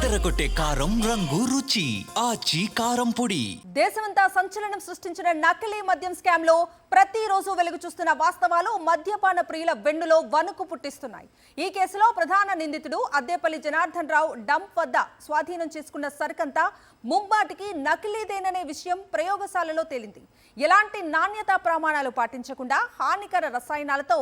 అదరగొట్టే కారం రంగు రుచి ఆచి కారం పొడి. దేశమంతా సంచలనం సృష్టించిన నకిలీ మద్యం స్కామ్ లో ప్రతిరోజు వెలుగు చూస్తున్న వాస్తవాలు మద్యపాన ప్రియుల వెన్నులో వణుకు పుట్టిస్తున్నాయి. ఈ కేసులో ప్రధాన నిందితుడు అద్దేపల్లి జనార్దన్ రావు డంప్ వద్ద స్వాధీనం చేసుకున్న సరుకంతా ముంబాటికి నకిలీదేననే విషయం ప్రయోగశాలలో తేలింది. ఎలాంటి నాణ్యతా ప్రమాణాలు పాటించకుండా హానికర రసాయనాలతో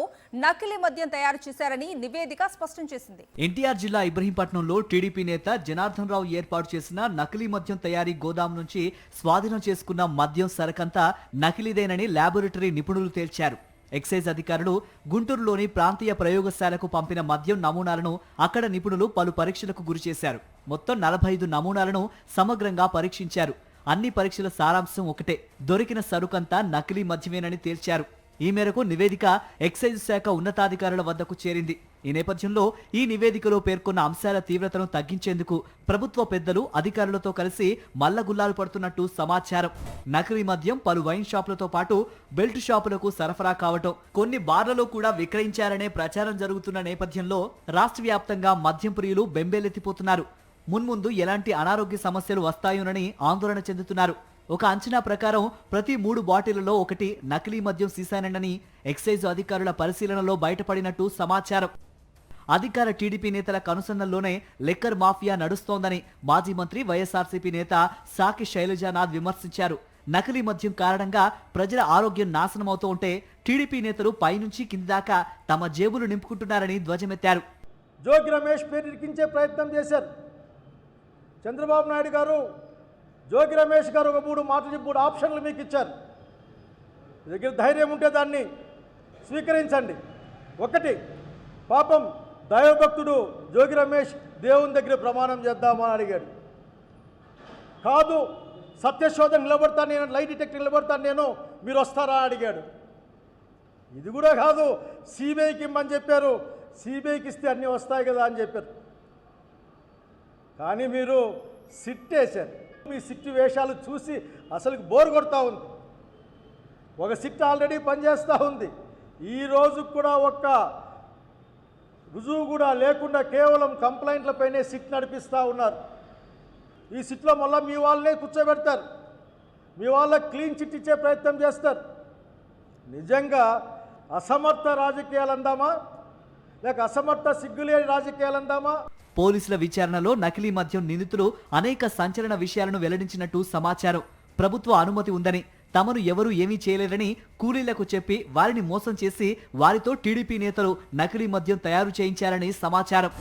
నకిలీ మద్యం తయారు చేశారని నివేదిక స్పష్టం చేసింది. ఎన్టీఆర్ జిల్లా ఇబ్రహీంపట్నంలో టీడీపీ నేత జనార్దన్ రావు ఏర్పాటు చేసిన నకిలీ మద్యం తయారీ గోదాం నుంచి స్వాధీనం చేసుకున్న మద్యం సరకంతా నకిలీదేనని ల్యాబొరేటరీ నిపుణులు తేల్చారు. ఎక్సైజ్ అధికారులు గుంటూరులోని ప్రాంతీయ ప్రయోగశాలకు పంపిన మద్యం నమూనాలను అక్కడ నిపుణులు పలు పరీక్షలకు గురిచేశారు. మొత్తం 45 నమూనాలను సమగ్రంగా పరీక్షించారు. అన్ని పరీక్షల సారాంశం ఒకటే, దొరికిన సరుకంతా నకిలీ మద్యమేనని తేల్చారు. ఈ మేరకు నివేదిక ఎక్సైజ్ శాఖ ఉన్నతాధికారుల వద్దకు చేరింది. ఈ నేపథ్యంలో ఈ నివేదికలో పేర్కొన్న అంశాల తీవ్రతను తగ్గించేందుకు ప్రభుత్వ పెద్దలు అధికారులతో కలిసి మల్లగుల్లాలు పడుతున్నట్టు సమాచారం. నకిలీ మద్యం పలు వైన్ షాపులతో పాటు బెల్ట్ షాపులకు సరఫరా కావటం, కొన్ని బార్లలో కూడా విక్రయించారనే ప్రచారం జరుగుతున్న నేపథ్యంలో రాష్ట్ర వ్యాప్తంగా మద్యం ప్రియులు బెంబేలెత్తిపోతున్నారు. మున్ముందు ఎలాంటి అనారోగ్య సమస్యలు వస్తాయోనని ఆందోళన చెందుతున్నారు. ఒక అంచనా ప్రకారం ప్రతి 3 బాటిళ్లలో ఒకటి నకిలీ మద్యం సీసానేనని ఎక్సైజ్ అధికారుల పరిశీలనలో బయటపడినట్టు సమాచారం. అధికార టీడీపీ నేతల కనుసన్నల్లోనే లిక్కర్ మాఫియా నడుస్తోందని మాజీ మంత్రి వైఎస్ఆర్సీపీ నేత సాకి శైలజానాథ్ విమర్శించారు. నకిలీ మద్యం కారణంగా ప్రజల ఆరోగ్యం నాశనమవుతూ ఉంటే టీడీపీ నేతలు పైనుంచి కింది దాకా తమ జేబులు నింపుకుంటున్నారని ధ్వజమెత్తారు. జోగి రమేష్ పేరు ఇరికించే ప్రయత్నం చేశారు. చంద్రబాబు నాయుడు గారు, జోగి రమేష్ గారు ఒక 3 మాటలు 3 ఆప్షన్లు మీకు ఇచ్చారు. మీ దగ్గర ధైర్యం ఉంటే దాన్ని స్వీకరించండి. ఒకటి, పాపం దైవభక్తుడు జోగి రమేష్ దేవుని దగ్గర ప్రమాణం చేద్దామని అడిగాడు. కాదు, సత్యశోధన నిలబడతాను నేను, లై డిటెక్టర్ నిలబడతాను నేను, మీరు వస్తారా అడిగాడు. ఇది కూడా కాదు, సిబిఐకి ఇమ్మని చెప్పారు. సిబిఐకి ఇస్తే అన్నీ వస్తాయి కదా అని చెప్పారు. కానీ మీరు సిట్ వేశారు. మీ సిట్టు వేషాలు చూసి అసలు బోర్ కొడతా ఉంది. ఒక సిట్ ఆల్రెడీ పనిచేస్తూ ఉంది. ఈ రోజు కూడా ఒక్క రుజువు కూడా లేకుండా కేవలం కంప్లైంట్లపైనే సిట్ నడిపిస్తూ ఉన్నారు. ఈ సిట్లో మళ్ళీ మీ వాళ్ళనే కూర్చోబెడతారు. మీ వాళ్ళకి క్లీన్ చిట్ ఇచ్చే ప్రయత్నం చేస్తారు. నిజంగా అసమర్థ రాజకీయాలు అందామా, లేక అసమర్థ సిగ్గులేని రాజకీయాలు అందామా? పోలీసుల విచారణలో నకిలీ మద్యం నిందితులు అనేక సంచలన విషయాలను వెల్లడించినట్టు సమాచారం. ప్రభుత్వ అనుమతి ఉందని, తమను ఎవరూ ఏమీ చేయలేరని కూలీలకు చెప్పి వారిని మోసం చేసి వారితో టీడీపీ నేతలు నకిలీ మద్యం తయారు చేయించారని సమాచారం.